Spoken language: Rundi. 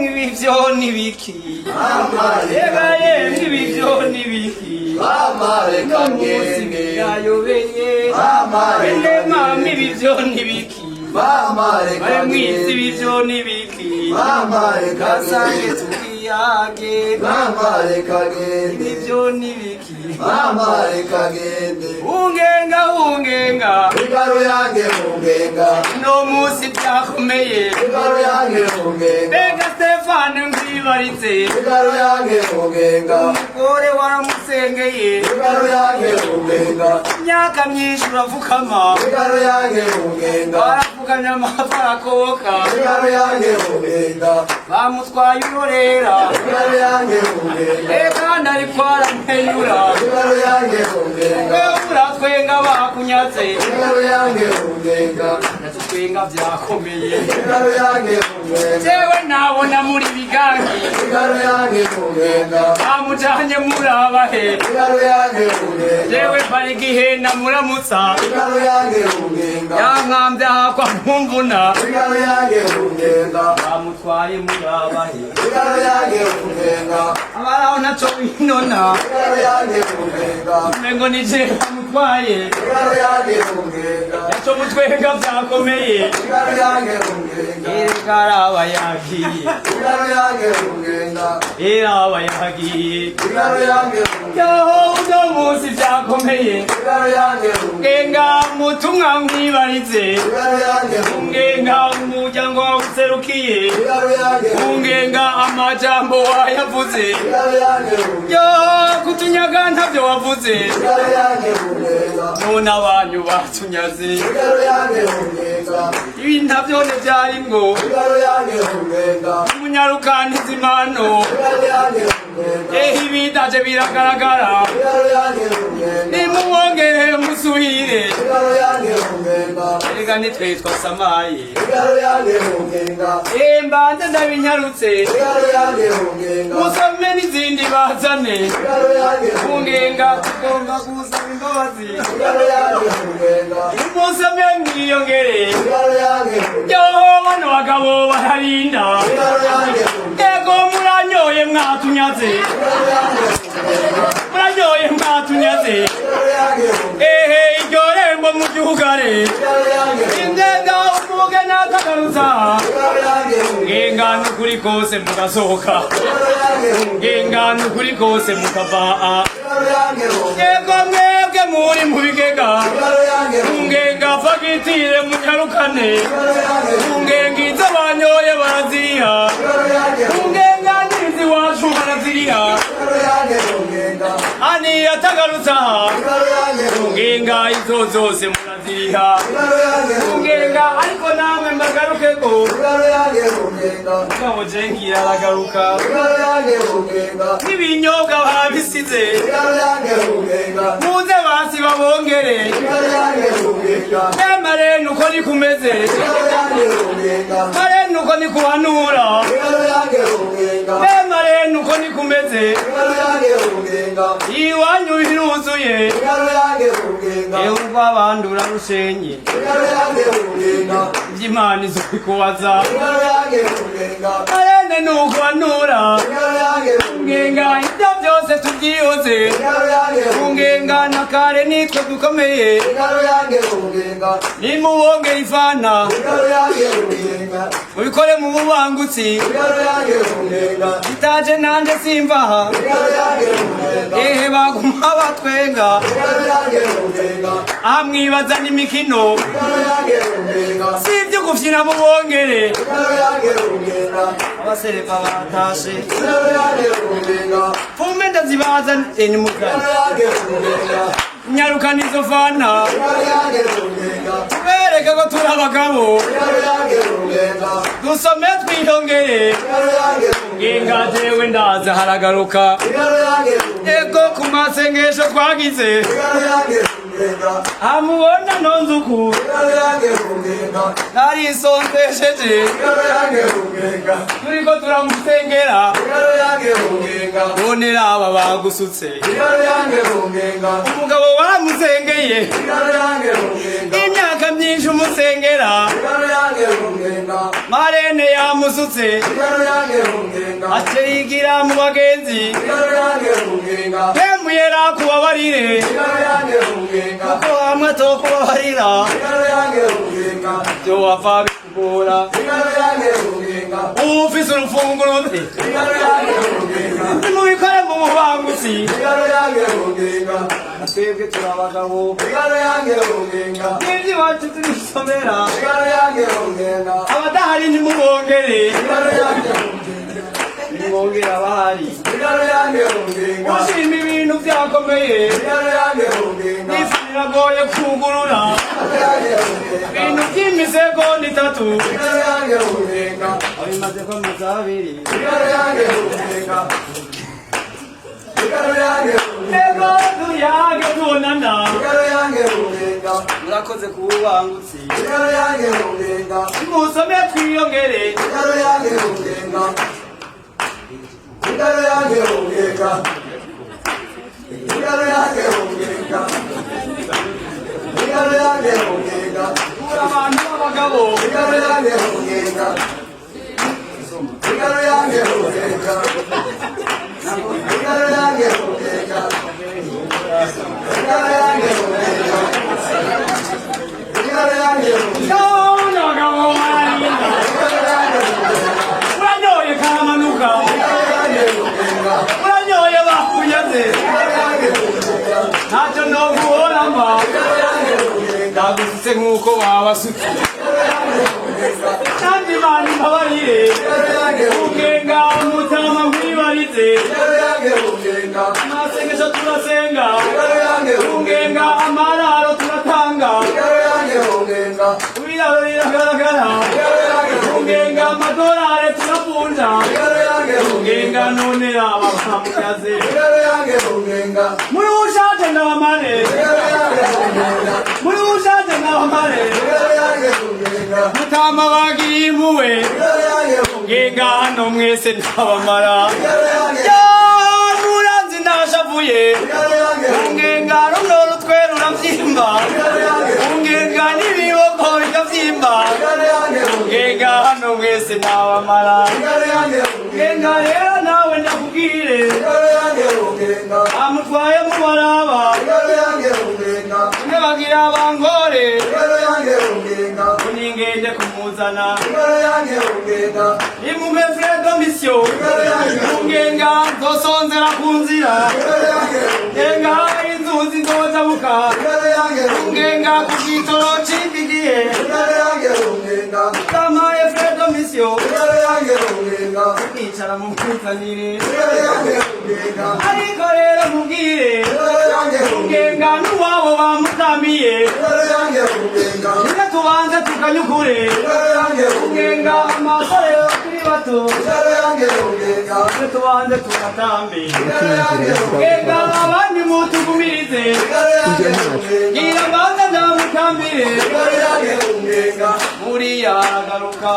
ibivyo nibiki ega yemwe ibivyo nibiki reka ngende yayobeye ene mama ibivyo nibiki reka mwisi ibivyo nibiki reka kasange tukiyage reka ngende ibivyo nibiki reka ngende ungenga ingaro yange ungenga no musi byakomeye ingaro yange ungenga Bega Stefano ngwibaritse ingaro yange ungenga umugore waramusengeye ingaro yange ungenga imyaka myinshi uravukama ingaro yange ungenga baravuganya amaparakoka ingaro yange ungenga bamutwaye urorera ingaro yange ungenga kandi ariko aramwenyura ingaro yange ungenga wewe uratwenga bakunyaze ingaro yange ungenga natutwenga byakomeye ingaro yange ungenga jewe nabona muri bigangi ingaro yange ungenga bamujanye murabahe ingaro yange ungenga jewe bari gihena muramutsa ingaro yange ungenga yankambye ahakwa nkumvuna ingaro yange ungenga bamutwaye murabahe ingaro yange ungenga abaraho naco binona ingaro yange ungenga mengo nije bamutwaye ingaro yange ungenga yaco mutwenga vyakomeye ingaro yange ungenga erega araba yagiye ingaro yange ungenga eraba yagiye ingaro yange ungenga yaho uno musi vyakomeye ingaro yange ungenga ngenga mutumwa mwibarize ingaro yange ngenga umuryango wawuserukiye ingaro yange ngenga amajambo wayavuze ingaro yange ungenga yo kutunyaga ntavyo wavuze ingaro yange ungenga none abantu batunyaze ingaro yange ungenga ibi ntavyone vyari ngo ingaro yange ungenga umunyarukantiza impano ingaro yange ungenga ibidaje biragaragara ingaro yange ungenga nimubongere musubire ingaro yange ungenga erega nitwe twasamaye ingaro yange ungenga mbanze ndabinyarutse ingaro yange ungenga musome n'izindi bazane ingaro yange ungenga tugomba gusaba imbabazi ingaro yange ungenga musome mwiyongere ingaro yange ungenga yoho bano bagabo bararinda ingaro yange ungenga ego muranyoye mwatunyaze ingaro yange ungenga muranyoye mwatunyaze ingaro yange ungenga iryo rembo mu gihugare ingaro yange ingenga umuge n'atagarutsa ingaro yange ungenga ngenga n'ukuri kose mugasohoka ingaro yange ungenga ngenga n'ukuri kose mukavaa ingaro yange ungenga yego mwebwe muri mu bigega ingaro yange ungenga ngenga fagitire munyarukane ingaro yange ngenga izo banyoye baraziriha ingaro yange ngenga n'izi wacu baraziriha ingaro yange ungenga ani atagarutsa ingaro yange ngenga izo zose muraziriha ingaro yange ngenga ariko namwe mbagarukeko ingaro yange ungenga ngabo je ngira aragaruka ingaro yange ungenga n'ibinyobwa babisize ingaro yange ungenga muze basi babongere ingaro yange ungenga nemare nuko nikumeze ingaro yange ungenga mare nuko nikuhanura ingaro yange ungenga nemare nuko nikumeze ingaro yange ungenga iwanyu biruzuye ingaro yange ungenga ewe abandura rushenye ingaro yange ungenga ivy'imana izobikubaza ingaro yange ungenga arene nukuhanura ingaro yange ngenga ivyo vyose tuvyihoze ingaro yange ngenga na kare nitwe dukomeye ingaro yange ungenga nimubongere ifana ingaro yange ungenga mubikore mu bubangutsi ingaro yange ungenga itaje nanje simvaha ingaro yange ungenga ehe baguma batwenga ingaro yange ungenga amwibaza n'imikino ingaro yange ungenga sivyo gufyina mubongere ingaro yange ungenga abaserefa batashe ingaro yange ungenga fume ndazibaza enyumugani ingaro yange ungenga nyarukana izo fana ingaro yange ungenga tubereke ko turi abagabo ingaro yange ungenga dusome twiyongere ingaro yange ngenga jewe ndaza haragaruka ingaro yange ungenga ego ku masengesho twagize ingaro yange ungenga amubona nonzuku ingaro yange ungenga narisondesheje ingaro yange ungenga turiko turamusengera ingaro yange ungenga none aba bagusutse ingaro yange ungenga umugabo wamusengeye ingaro yange ungenga imyaka myinshi nyinshi umusengera Sigaro yange ungenga marene yamusutse Sigaro yange ungenga acerigira mu bagenzi Sigaro yange ungenga temuyera kubabarire Sigaro yange ungenga kuko hamwe tokubabarira Sigaro yange ungenga byo wava bikugora Sigaro yange ungenga ufise urufunguruzo Sigaro yange ungenga nimubikore mu bubangutsi Sigaro yange ungenga twebwe turabagabo Sigaro yange ungenga n'iby'iwacu turisomera Sigaro yange ungenga abadahari nimubongere Sigaro yange ungenga nimubongere abahari Sigaro yange ungenga ushima ibintu byakomeye Sigaro yange ungenga ifu biragoye kugurura Sigaro yange ungenga ibintu by'imisegonda itatu Sigaro yange ungenga abimaze ko muzabiri Sigaro yange ungenga Sigaro yange ungenga ego tuyage tubonana Sigaro yange ungenga murakoze kububangutsi Sigaro yange ungenga musome twiyongere Sigaro yange ungenga Sigaro yange ungenga Sigaro yange ungenga Sigaro yange ungenga turi abantu b'abagabo Sigaro yange ungenga Sigaro yange ungenga Sigaro yange ungenga Sigaro yange ungenga Sigaro yange ungenga none abagabo bararinda uranyoye karamanuka uranyoye bakunyaze ntacyo noguhoramba ndagusutse nk'uko wabasutse kandi bantu mbabarire ugenga mutama nkwibarize amasengesho turasenga ugenga amararo turatanga ibiraro biragaragara ugenga amadolari turavunja ugenga none abamuyaze muri ushaje ndabamare muri ushaje ndabamare mutama bagiye impuwe ugenga hano mwese ndabamara muranzi ndashavuye ungenga runo rutwe rurabyimba ungenga n'ibiboko bikabyimba ungenga hano mwese ndabamara ungenga rero nawe ndakubwire amutwaye mubaraba umwe bagira bangore uningende kumuzana imume fredo misio ungenga nzosonzera ku nzira ungenga inzuzi nzojabuka ungenga ku gitoro c'igihe kamaye fredo misio kwicara mu kwizanire ariko rero mubwire ungenga n'uwabo bamutamiye niwe tubanze tukanyukure ungenga amasore kuri bato niwe tubanze tugatambe ungenga abandi mutugumirize gira mbanza ndamutambire buriya aragaruka